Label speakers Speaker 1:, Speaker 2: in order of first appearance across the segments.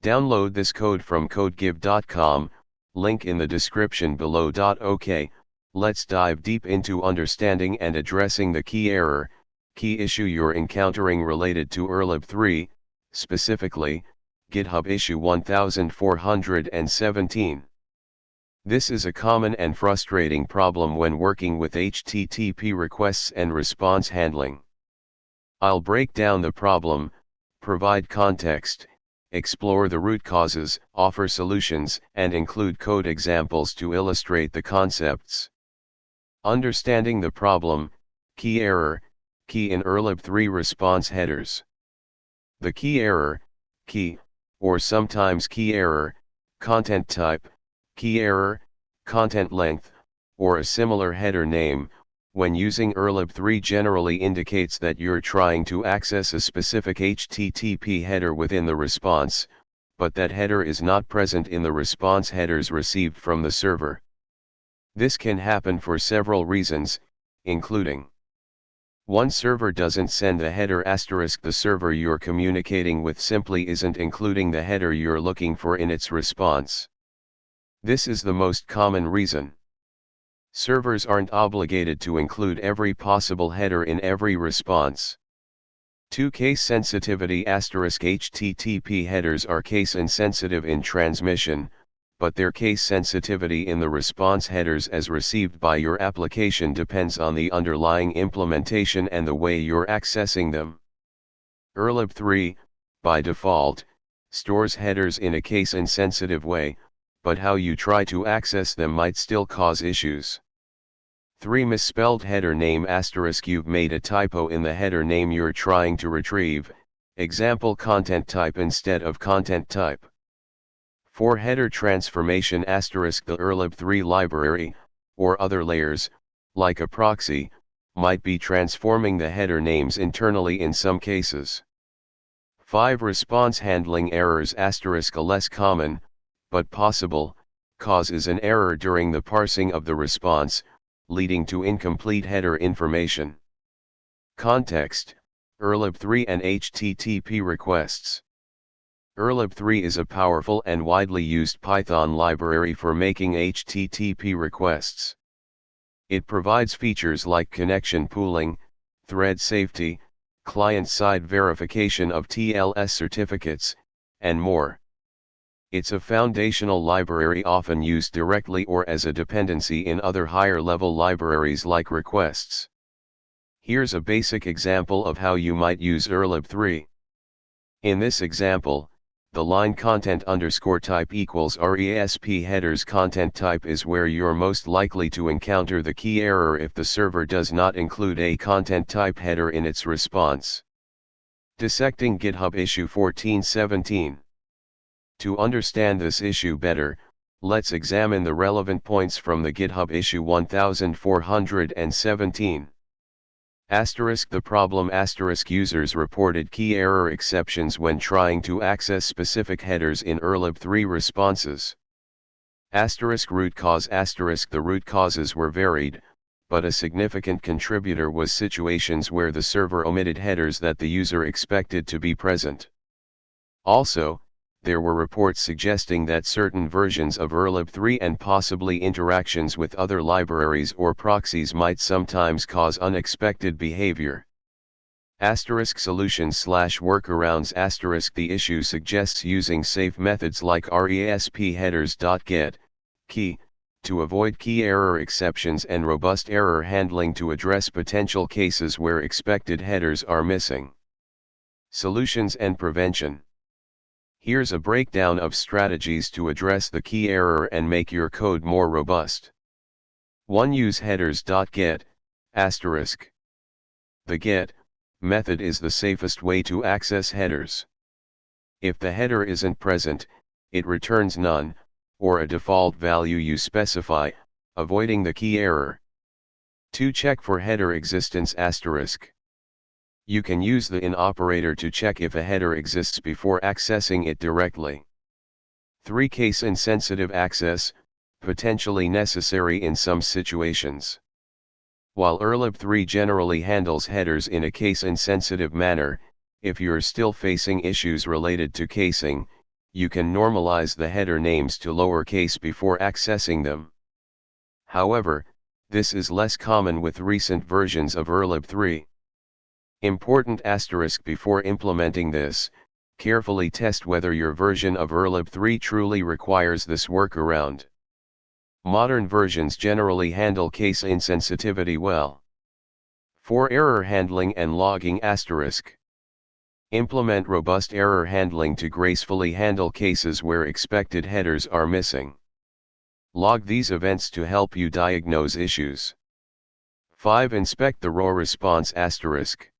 Speaker 1: Download this code from codegib.com, link in the description below. OK, let's dive deep into understanding and addressing the key error, key issue you're encountering related to urllib3, specifically, GitHub issue 1417. This is a common and frustrating problem when working with HTTP requests and response handling. I'll break down the problem, provide context, explore the root causes, offer solutions, and include code examples to illustrate the concepts. Understanding the problem, key error, key in urllib3 response headers. The key error, key, or sometimes key error, content type, key error, content length, or a similar header name, when using urllib3 generally indicates that you're trying to access a specific HTTP header within the response, but that header is not present in the response headers received from the server. This can happen for several reasons, including: one server doesn't send the header *, the server you're communicating with simply isn't including the header you're looking for in its response. This is the most common reason. Servers aren't obligated to include every possible header in every response. 2. Case sensitivity *, HTTP headers are case insensitive in transmission, but their case sensitivity in the response headers as received by your application depends on the underlying implementation and the way you're accessing them. urllib3, by default, stores headers in a case insensitive way, but how you try to access them might still cause issues. 3. Misspelled header name *, you've made a typo in the header name you're trying to retrieve, example content type instead of content type. 4. Header transformation *, the urllib3 library, or other layers, like a proxy, might be transforming the header names internally in some cases. 5. Response handling errors *, a less common, but possible, cause is an error during the parsing of the response, leading to incomplete header information. Context: urllib3 and HTTP requests. urllib3 is a powerful and widely used Python library for making HTTP requests. It provides features like connection pooling, thread safety, client-side verification of TLS certificates, and more. It's a foundational library often used directly or as a dependency in other higher-level libraries like requests. Here's a basic example of how you might use urllib3. In this example, the line content _type equals RESP headers content type is where you're most likely to encounter the key error if the server does not include a content type header in its response. Dissecting GitHub issue 1417. To understand this issue better, let's examine the relevant points from the GitHub issue 1417. The problem * users reported key error exceptions when trying to access specific headers in urllib3 responses. Root cause * the root causes were varied, but a significant contributor was situations where the server omitted headers that the user expected to be present. Also, there were reports suggesting that certain versions of urllib3 and possibly interactions with other libraries or proxies might sometimes cause unexpected behavior. Solutions / workarounds * the issue suggests using safe methods like RESP headers.get, key, to avoid key error exceptions and robust error handling to address potential cases where expected headers are missing. Solutions and prevention. Here's a breakdown of strategies to address the key error and make your code more robust. 1. Use headers.get, *. The get method is the safest way to access headers. If the header isn't present, it returns none, or a default value you specify, avoiding the key error. 2. Check for header existence *. You can use the in operator to check if a header exists before accessing it directly. 3. Case insensitive access, potentially necessary in some situations. While urllib3 generally handles headers in a case insensitive manner, if you're still facing issues related to casing, you can normalize the header names to lowercase before accessing them. However, this is less common with recent versions of urllib3. Important asterisk: before implementing this, carefully test whether your version of urllib3 truly requires this workaround. Modern versions generally handle case insensitivity well. For error handling and logging asterisk. Implement robust error handling to gracefully handle cases where expected headers are missing. Log these events to help you diagnose issues. 5. Inspect the raw response asterisk.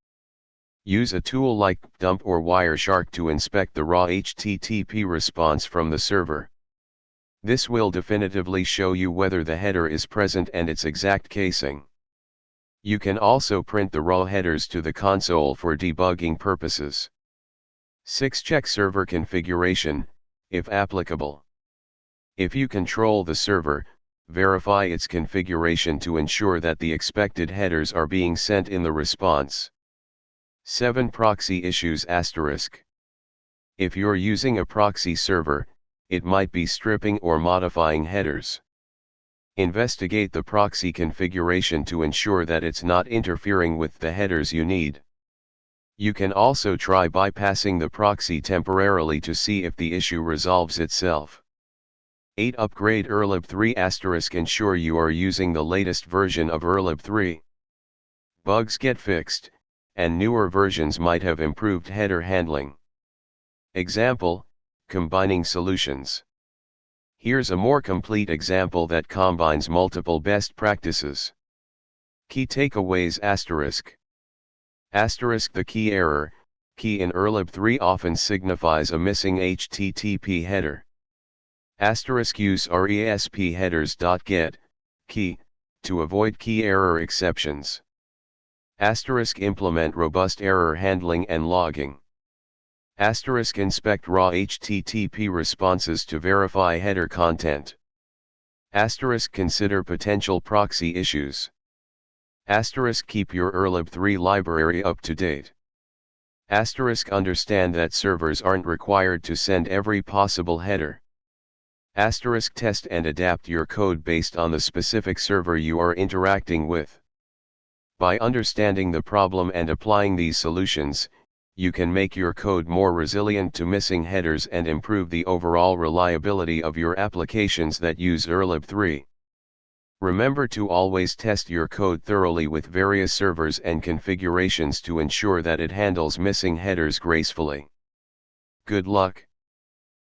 Speaker 1: Use a tool like Dump or Wireshark to inspect the raw HTTP response from the server. This will definitively show you whether the header is present and its exact casing. You can also print the raw headers to the console for debugging purposes. 6. Check server configuration, if applicable. If you control the server, verify its configuration to ensure that the expected headers are being sent in the response. 7. Proxy issues asterisk. If you're using a proxy server, it might be stripping or modifying headers. Investigate the proxy configuration to ensure that it's not interfering with the headers you need. You can also try bypassing the proxy temporarily to see if the issue resolves itself. 8. Upgrade urllib3 asterisk. Ensure you are using the latest version of urllib3. Bugs get fixed, and newer versions might have improved header handling. Example, combining solutions. Here's a more complete example that combines multiple best practices. Key takeaways asterisk. Asterisk. The key error, key in urllib3 often signifies a missing HTTP header. Asterisk. Use RESP headers.get, key, to avoid key error exceptions. Asterisk. Implement robust error handling and logging. Asterisk. Inspect raw HTTP responses to verify header content. Asterisk. Consider potential proxy issues. Asterisk. Keep your urllib3 library up to date. Asterisk. Understand that servers aren't required to send every possible header. Asterisk. Test and adapt your code based on the specific server you are interacting with. By understanding the problem and applying these solutions, you can make your code more resilient to missing headers and improve the overall reliability of your applications that use urllib3. Remember to always test your code thoroughly with various servers and configurations to ensure that it handles missing headers gracefully. Good luck.